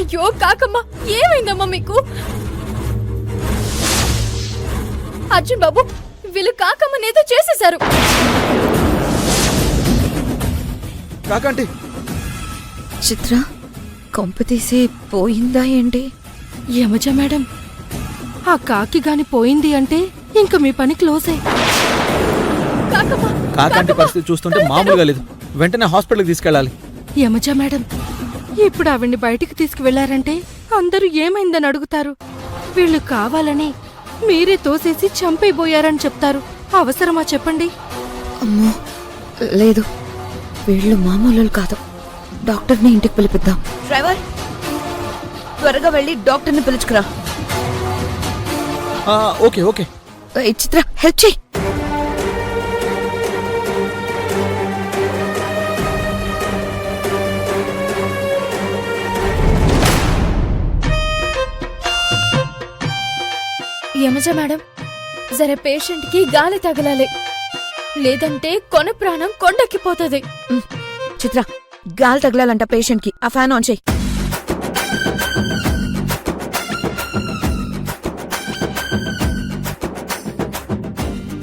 అయ్యో కాకమ్మ, ఏమైందమ్మా మీకు? అర్జున్ బాబు, వీళ్ళు కాకమ్మనేదో చేసేశారు. కాకంటి చిత్ర కొంప తీసి పోయిందా ఏంటి? యమజ మేడం, ఆ కాకి గాని పోయింది అంటే ఇంక మీ పని క్లోజే. కాకమ్మ, కాకంటి పరిస్థితి చూస్తుంటే మామూలుగా లేదు. వెంటనే హాస్పిటల్కి తీసుకెళ్ళాలి. యమజ మేడం, ఇప్పుడు ఆవిడ్ని బయటికి తీసుకువెళ్లారంటే అందరూ ఏమైందని అడుగుతారు. వీళ్ళు కావాలని మీరే తోసేసి చంపైపోయారని చెప్తారు. అవసరమా చెప్పండి? అమ్మో లేదు, వీళ్ళు మామూలు కాదు. డాక్టర్ని ఇంటికి పిలిపిద్దాం. డ్రైవర్, త్వరగా వెళ్ళి డాక్టర్ని పిలుచుకురా. Okay okay. చిత్ర హెల్ప్ చెయ్యి. యమజ మేడం, జర పేషెంట్ కి గాలి తగలాలి, లేదంటే కొన ప్రాణం కొండెక్కిపోతుంది. చిత్ర, గాలి తగలాలంట పేషెంట్ కి. ఆ ఫ్యాన్ ఆన్ చెయ్యి.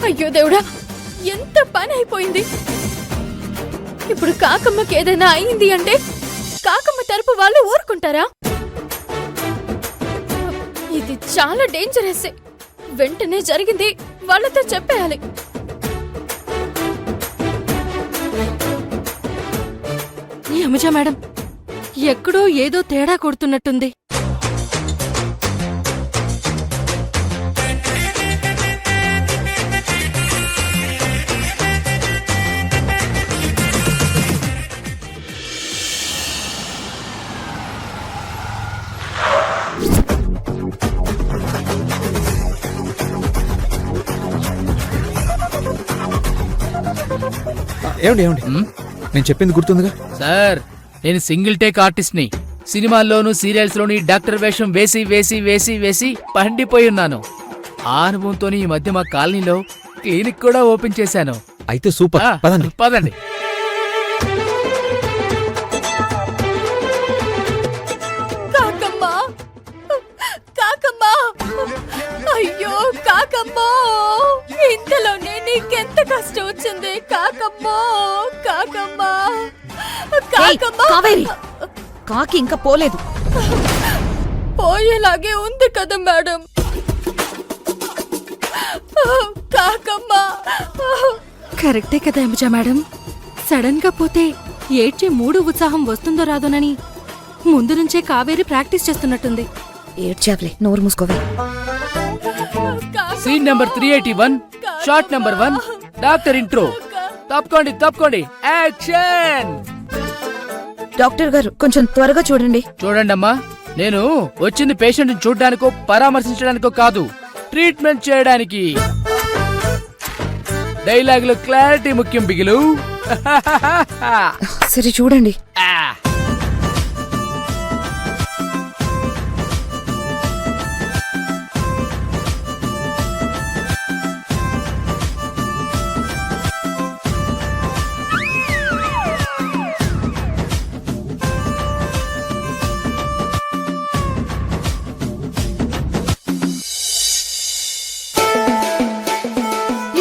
అయ్యో దేవుడా, ఎంత పని అయిపోయింది. ఇప్పుడు కాకమ్మకి ఏదైనా అయింది అంటే కాకమ్మ తరపు వాళ్ళు ఊరుకుంటారా? ఇది చాలా డేంజరస్. వెంటనే జరిగింది వాళ్ళతో చెప్పేయాలి. యమజ మేడం, ఎక్కడో ఏదో తేడా కొడుతున్నట్టుంది. ఏమండి ఏమండి, నేను చెప్పింది గుర్తుందిగా? సార్, నేను సింగిల్ టేక్ ఆర్టిస్ట్ ని. సినిమాల్లోనూ సీరియల్స్ లోని డాక్టర్ వేషం వేసి వేసి వేసి వేసి పండిపోయి ఉన్నాను. ఆ అనుభవంతో ఈ మధ్య మా కాలనీలో క్లినిక్ కూడా ఓపెన్ చేశాను. అయితే సూపర్, పదండి. పదండి. కాకమ్మ, కాకమ్మ, అయ్యో కాకమ్మ, ఇంతలోనే నీకెంత కష్టం వచ్చింది కాకమ్మ, కాకమ్మ, కాకమ్మ. కావేరి, కాకి ఇంకా పోలేదు. పోయేలాగే ఉంది కదా మేడం. కాకమ్మ, కరెక్టే కదా యమజ మేడం. సడన్ గా పోతే ఏడ్చే మూడు ఉత్సాహం వస్తుందో రాదోనని ముందు నుంచే కావేరి ప్రాక్టీస్ చేస్తున్నట్టుంది. ఏడ్చావులే, నోరు మూసుకోవే. Scene number 381, shot number 1, doctor intro. తప్పుకోండి తప్పుకోండి, యాక్షన్. డాక్టర్ గారు, కొంచెం త్వరగా చూడండి. చూడండమ్మా, నేను వచ్చింది పేషెంట్ చూడడానికో పరామర్శించడానికో కాదు, ట్రీట్మెంట్ చేయడానికి. డైలాగులు క్లారిటీ ముఖ్యం బిగిలు. సరే చూడండి.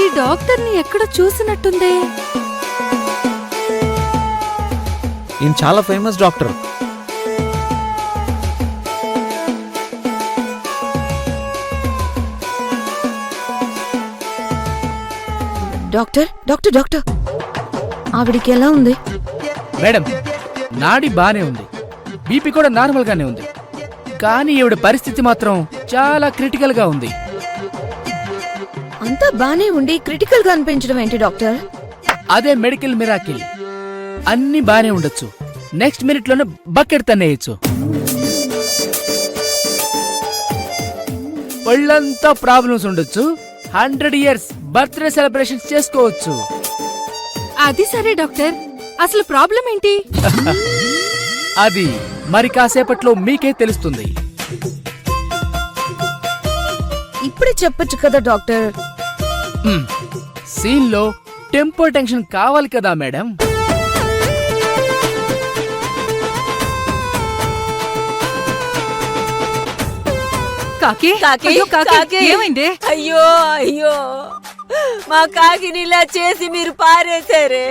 ఈ డాక్టర్ని ఎక్కడో చూసినట్టుందే. ఈయన చాలా famous doctor. Doctor doctor doctor, ఆవిడికి ఎలా ఉంది? మేడం, నాడి బానే ఉంది, బీపీ కూడా నార్మల్ గానే ఉంది, కానీ ఈవిడ పరిస్థితి మాత్రం చాలా క్రిటికల్ గా ఉంది. అంతా బానే ఉండి క్రిటికల్ గా అనిపించడం ఏంటి డాక్టర్? అదే మెడికల్ మిరాకిల్. అన్ని బానే ఉండొచ్చు, నెక్స్ట్ మినిట్ లోనే బకెట్ తన్నేయచ్చు. ఒళ్ళంతా ప్రాబ్లమ్స్ ఉండొచ్చు, 100 years బర్త్డే సెలబ్రేషన్స్ చేసుకోవచ్చు. అది సరే డాక్టర్, అసలు ప్రాబ్లం ఏంటి? అది మరి కాసేపట్లో మీకే తెలుస్తుంది. ఇప్పుడే చెప్పొచ్చు కదా డాక్టర్. సీన్ లో టెంపో టెన్షన్ కావాలి కదా మేడం. కాకి కాకి, అయ్యో, కాకి కాకి. ఏమైంది? అయ్యో అయ్యో మా కాకిని ఇలా చేసి మీరు పారేశారే.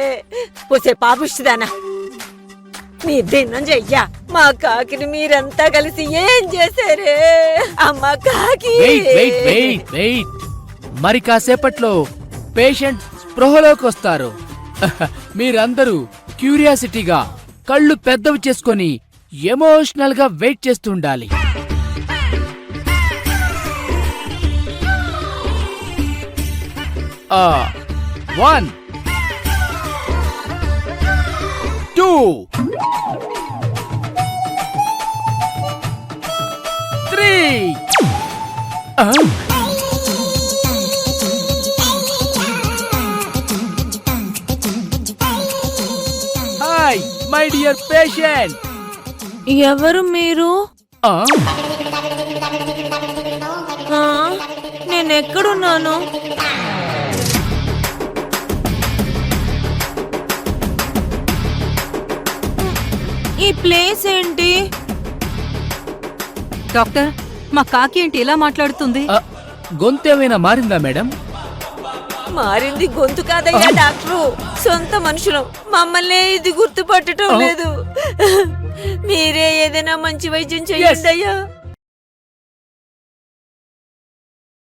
పోసే పాపిస్తుందానా, మీరు దిన్నం చెయ్యా. మా కాకిని మీరంతా కలిసి ఏం చేశారే? అమ్మ కాకి. వెయిట్ వెయిట్ వెయిట్ వెయిట్ మరి కాసేపట్లో పేషెంట్ స్పృహలోకి వస్తారు. మీరందరూ క్యూరియాసిటీగా కళ్ళు పెద్దవి చేసుకొని ఎమోషనల్ గా వెయిట్ చేస్తుండాలి. ఆ 1 2 3 హాయ్ మై డియర్ పేషెంట్. ఎవరు మీరు? నేనెక్కడున్నాను? ఈ ప్లేస్ ఏంటి? డాక్టర్, మా కాకి ఏంటి ఇలా మాట్లాడుతుంది? గొంతేమైనా మారిందా మేడం? మారింది గొంతు కాదయ్యా డాక్టరు, సొంత మనుషులు. మమ్మల్ని ఇది గుర్తుపట్టడం లేదు. మీరే ఏదైనా మంచి వైద్యం చేయండి అయ్యా.